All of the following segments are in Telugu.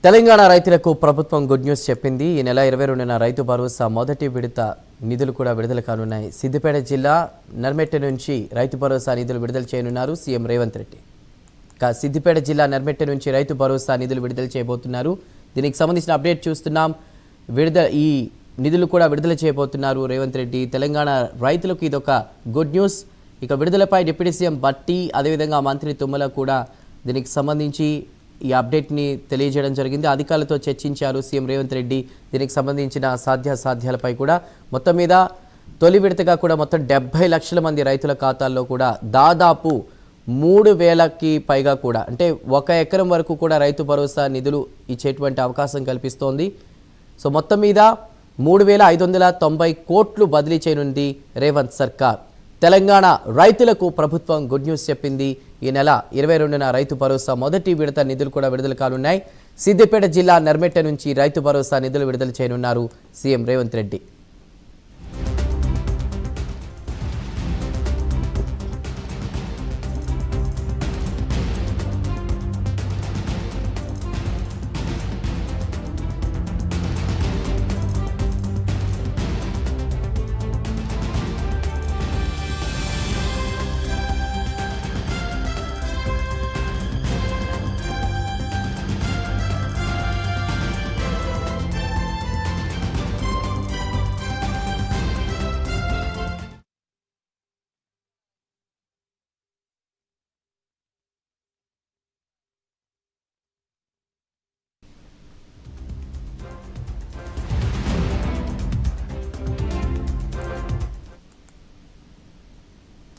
తెలంగాణ రైతులకు ప్రభుత్వం గుడ్ న్యూస్ చెప్పింది. ఈ నెల 22న రైతు భరోసా మొదటి విడత నిధులు కూడా విడుదల కానున్నాయి. సిద్దిపేట జిల్లా నర్మెట్ట నుంచి రైతు భరోసా నిధులు విడుదల చేయనున్నారు సీఎం రేవంత్ రెడ్డి. సిద్దిపేట జిల్లా నర్మెట్ట నుంచి రైతు భరోసా నిధులు విడుదల చేయబోతున్నారు. దీనికి సంబంధించిన అప్డేట్ చూస్తున్నాం. ఈ నిధులు కూడా విడుదల చేయబోతున్నారు రేవంత్ రెడ్డి. తెలంగాణ రైతులకు ఇదొక గుడ్ న్యూస్. ఇక విడుదలపై డిప్యూటీ సీఎం బట్టి అదేవిధంగా మంత్రి తుమ్మల కూడా దీనికి సంబంధించి ఈ అప్డేట్ని తెలియజేయడం జరిగింది. అధికారులతో చర్చించారు సీఎం రేవంత్ రెడ్డి. దీనికి సంబంధించిన సాధ్యాసాధ్యాలపై కూడా మొత్తం మీద తొలి విడతగా కూడా మొత్తం 70 లక్షల మంది రైతుల ఖాతాల్లో కూడా దాదాపు 3,000కి పైగా కూడా అంటే 1 ఎకరం వరకు కూడా రైతు భరోసా నిధులు ఇచ్చేటువంటి అవకాశం కల్పిస్తోంది. సో మొత్తం మీద 3,590 కోట్లు బదిలీ చేయనుంది రేవంత్ సర్కార్. తెలంగాణ రైతులకు ప్రభుత్వం గుడ్ న్యూస్ చెప్పింది. ఈ నెల 22న రైతు భరోసా మొదటి విడత నిధులు కూడా విడుదల కానున్నాయి. సిద్దిపేట జిల్లా నర్మెట్ట నుంచి రైతు భరోసా నిధులు విడుదల చేయనున్నారు సీఎం రేవంత్ రెడ్డి.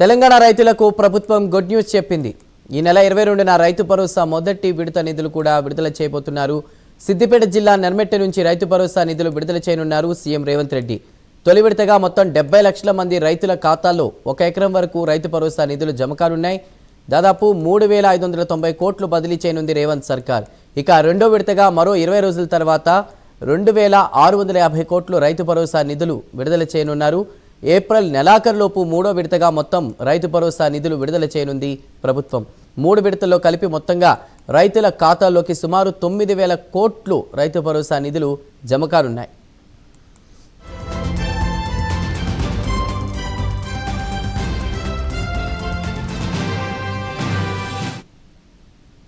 తెలంగాణ రైతులకు ప్రభుత్వం గుడ్ న్యూస్ చెప్పింది. ఈ నెల 22న రైతు భరోసా మొదటి విడత నిధులు కూడా విడుదల చేయబోతున్నారు. సిద్దిపేట జిల్లా నర్మెట్ట నుంచి రైతు భరోసా నిధులు విడుదల చేయనున్నారు సీఎం రేవంత్ రెడ్డి. తొలి విడతగా మొత్తం 70 లక్షల మంది రైతుల ఖాతాల్లో 1 ఎకరం వరకు రైతు భరోసా నిధులు జమ కానున్నాయి. దాదాపు 3,590 కోట్లు బదిలీ చేయనుంది రేవంత్ సర్కార్. ఇక రెండో విడతగా మరో 20 రోజుల తర్వాత 2,650 కోట్లు రైతు భరోసా నిధులు విడుదల చేయనున్నారు. ఏప్రిల్ నెలాఖరులోపు మూడో విడతగా మొత్తం రైతు భరోసా నిధులు విడుదల చేయనుంది ప్రభుత్వం. 3 విడతల్లో కలిపి మొత్తంగా రైతుల ఖాతాల్లోకి సుమారు 9,000 కోట్లు రైతు భరోసా నిధులు జమ కానున్నాయి.